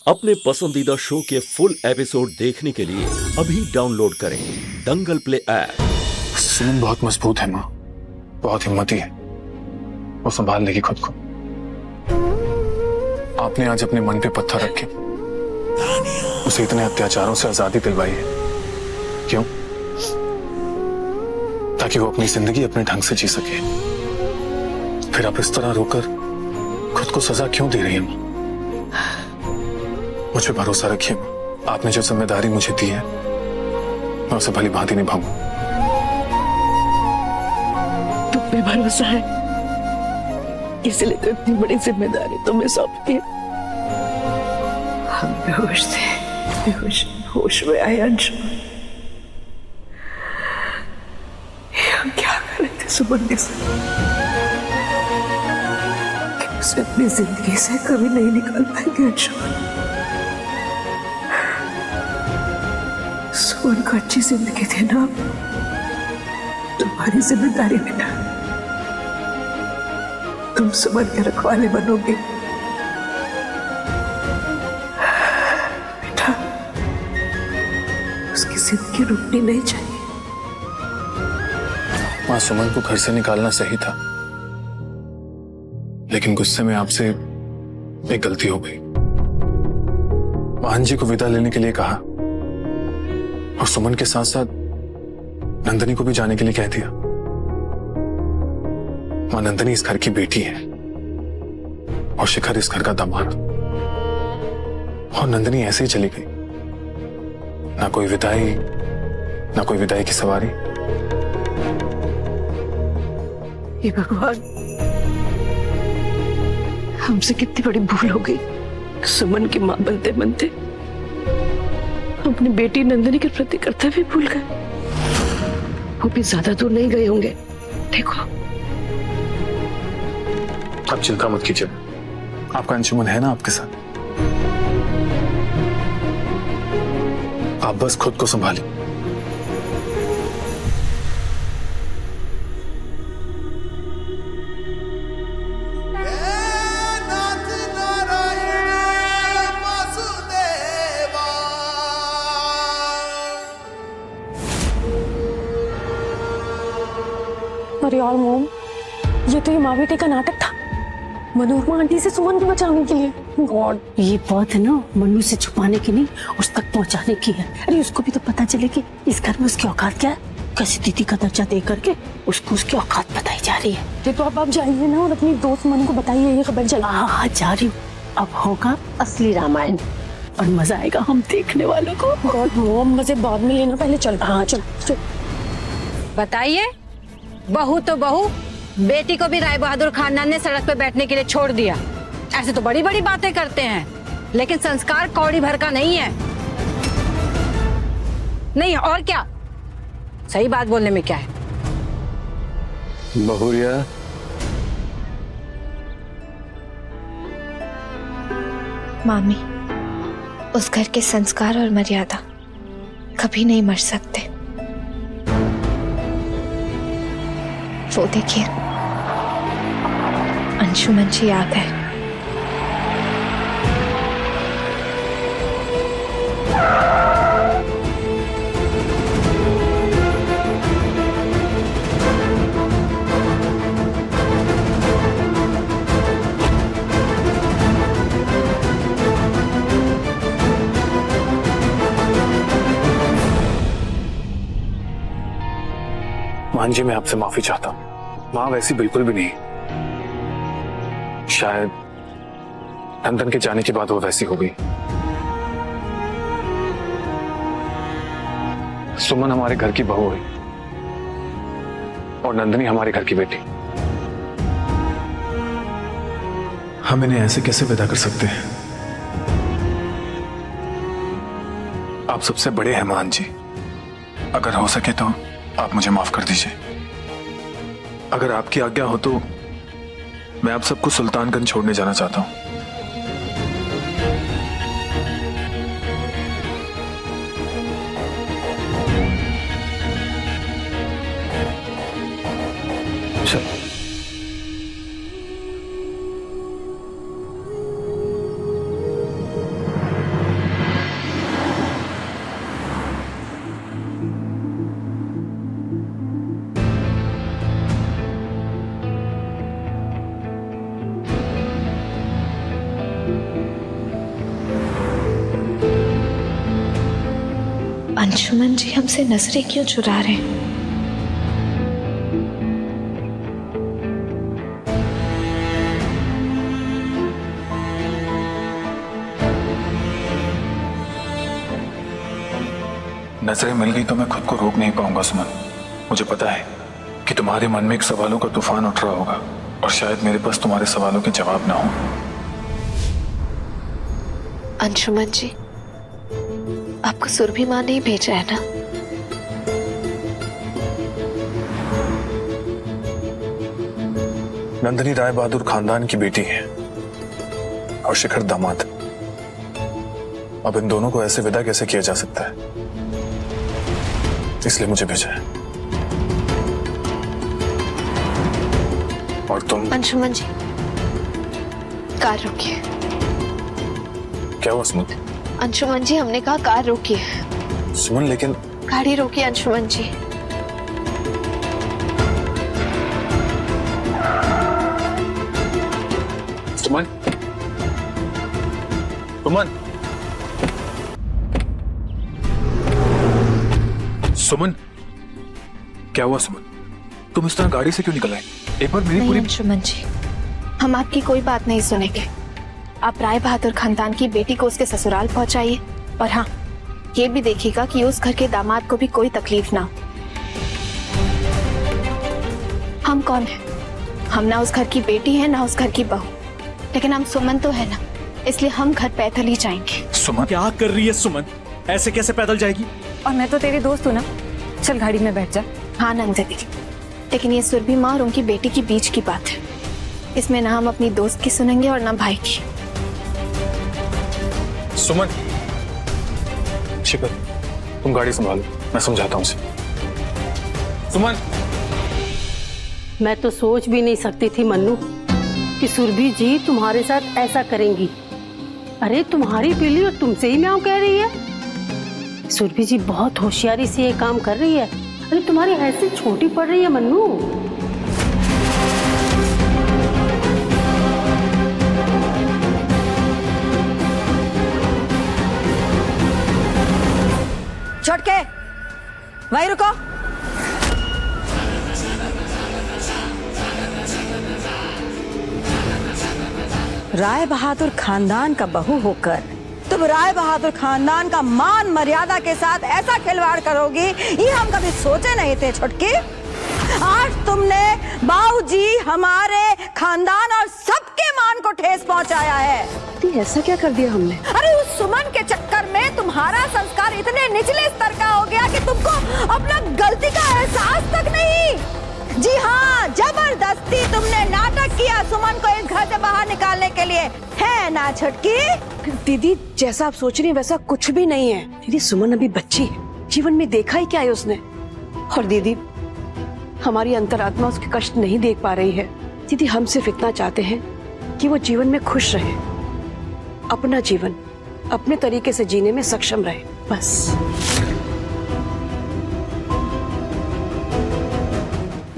अपने पसंदीदा शो के फुल एपिसोड देखने के लिए अभी डाउनलोड करें दंगल प्ले ऐप। सुमन बहुत मजबूत है माँ, बहुत हिम्मती है, वो संभाल लेगी खुद को। आपने आज अपने मन पे पत्थर रखे, उसे इतने अत्याचारों से आजादी दिलवाई है। क्यों? ताकि वो अपनी जिंदगी अपने ढंग से जी सके। फिर आप इस तरह रोकर खुद को सजा क्यों दे रही है माँ? मुझे भरोसा रखिए माँ, आपने जो जिम्मेदारी मुझे दी है मैं उसे भली भांति निभाऊंगा। तुम पे भरोसा है, इसलिए तो इतनी बड़ी जिम्मेदारी तुम्हें सौंपी है। हम बेहोश थे, होश में आए अंशुमन। हम क्या कर रहे थे सुमन के साथ? उसे अपनी जिंदगी से कभी नहीं निकाल पाएंगे अंशुमन। सुमन को अच्छी जिंदगी देना तुम्हारी जिम्मेदारी बेटा। तुम सुमन के रखवाले बनोगे बेटा। उसकी जिंदगी रुकनी नहीं चाहिए। माँ, सुमन को घर से निकालना सही था, लेकिन गुस्से में आपसे एक गलती हो गई। वाहन जी को विदा लेने के लिए कहा और सुमन के साथ साथ नंदनी को भी जाने के लिए कह दिया। मां, नंदनी इस घर की बेटी है और शिखर इस घर का दामाद। और नंदनी ऐसे ही चली गई, ना कोई विदाई की सवारी। हे भगवान, हमसे कितनी बड़ी भूल हो गई। सुमन की मां बनते बनते अपनी बेटी नंदनी के प्रति कर्तव्य भूल गए। वो भी ज्यादा दूर नहीं गए होंगे। देखो, आप चिंता मत कीजिए, आपका अंशुमन है ना आपके साथ। आप बस खुद को संभालिए। अरे यार मोम, ये तो ये माँ बेटे का नाटक था। मनोरमा आंटी से सुमन को बचाने के लिए। गॉड, ये बात है ना मनु से छुपाने की नहीं, उस तक पहुंचाने की है। अरे उसको भी तो पता चले कि इस घर में उसकी औकात क्या है। कैसी दीदी का दर्जा दे करके उसको उसकी औकात बताई जा रही है। तो आप जाइए ना और अपनी दोस्त मनु को बताइए ये खबर चला। हाँ, जा रही हूँ। अब होगा असली रामायण और मजा आएगा हम देखने वालों को। गॉड मोम, मजे बाद में लेना, पहले चल। हाँ चल। बताइए, बहू तो बहू, बेटी को भी राय बहादुर खानदान ने सड़क पे बैठने के लिए छोड़ दिया। ऐसे तो बड़ी बड़ी बातें करते हैं, लेकिन संस्कार कौड़ी भर का नहीं है। नहीं और क्या, सही बात बोलने में क्या है। बहुरिया, मामी, उस घर के संस्कार और मर्यादा कभी नहीं मर सकते। वो देखिए, अंशुमन जी आ गए। मान जी, मैं आपसे माफी चाहता हूँ। मां वैसी बिल्कुल भी नहीं। शायद नंदन के जाने के बाद वो वैसी हो गई। सुमन हमारे घर की बहू है और नंदनी हमारे घर की बेटी। हम इन्हें ऐसे कैसे विदा कर सकते हैं? आप सबसे बड़े हैं मान जी, अगर हो सके तो आप मुझे माफ कर दीजिए। अगर आपकी आज्ञा हो तो मैं आप सबको सुल्तानगंज छोड़ने जाना चाहता हूं। चल। अंशुमन जी हमसे नजरें क्यों चुरा रहे हैं? नजरें मिल गई तो मैं खुद को रोक नहीं पाऊंगा सुमन। मुझे पता है कि तुम्हारे मन में एक सवालों का तूफान उठ रहा होगा और शायद मेरे पास तुम्हारे सवालों के जवाब ना हो। अंशुमन जी, आपको सुरभि माँ ने ही भेजा है ना? नंदिनी राय बहादुर खानदान की बेटी है और शिखर दामाद। अब इन दोनों को ऐसे विदा कैसे किया जा सकता है, इसलिए मुझे भेजा है। और तुम? अंशुमन जी, कार रोकिए। क्या हुआ सुमन? अंशुमन जी, हमने कहा कार रोकिए। सुमन लेकिन गाड़ी रोकिए अंशुमन जी। सुमन, सुमन, सुमन, क्या हुआ सुमन? तुम इस तरह गाड़ी से क्यों निकल आए? एक बार मेरी नहीं पूरी। अंशुमन जी, हम आपकी कोई बात नहीं सुनेंगे। आप राय बहादुर खानदान की बेटी को उसके ससुराल पहुंचाइए और हाँ, ये भी देखिएगा कि उस घर के दामाद को भी कोई तकलीफ ना हो। हम कौन है? हम ना उस घर की बेटी है ना उस घर की बहू, लेकिन हम सुमन तो है ना, इसलिए हम घर पैदल ही जाएंगे। सुमन क्या कर रही है सुमन? ऐसे कैसे पैदल जाएगी? और मैं तो तेरी दोस्त हूँ ना, चल गाड़ी में बैठ जा। हाँ नंदिनी, लेकिन ये सुरभि माँ और उनकी बेटी की बीच की बात है। इसमें ना हम अपनी दोस्त की सुनेंगे और ना भाई की। सुमन, शिखर, तुम गाड़ी संभालो, मैं समझाता हूँ उसे। सुमन, मैं तो सोच भी नहीं सकती थी मन्नू कि सुरभि जी तुम्हारे साथ ऐसा करेंगी। अरे तुम्हारी पीली और तुमसे ही म्याऊं कह रही है। सुरभि जी बहुत होशियारी से ये काम कर रही है। अरे तुम्हारी हैसियत छोटी पड़ रही है मन्नू। छोटके, वहीं रुको। राय बहादुर खानदान का बहू होकर तुम राय बहादुर खानदान का मान मर्यादा के साथ ऐसा खिलवाड़ करोगी, ये हम कभी सोचे नहीं थे छोटकी। आज तुमने बाबूजी, हमारे खानदान और सबके मान को ठेस पहुंचाया है। ऐसा क्या कर दिया हमने? अरे उस सुमन के चक्कर में तुम्हारा संस्कार इतने निचले स्तर का हो गया कि तुमको अपना गलती का एहसास तक नहीं। जी हाँ, जबरदस्ती तुमने नाटक किया सुमन को इस घर से बाहर निकालने के लिए, है ना छोटकी? दीदी, जैसा आप सोच रही हैं वैसा कुछ भी नहीं है। दीदी, सुमन अभी बच्ची है, जीवन में देखा ही क्या है उसने। और दीदी, हमारी अंतरात्मा उसके कष्ट नहीं देख पा रही है। दीदी, हम सिर्फ इतना चाहते हैं कि वो जीवन में खुश रहे, अपना जीवन अपने तरीके से जीने में सक्षम रहे, बस।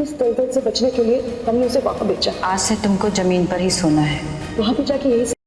इस दलदल से बचने के लिए हमने उसे वहां भेजा। आज से तुमको जमीन पर ही सोना है। वहां पे जाके यही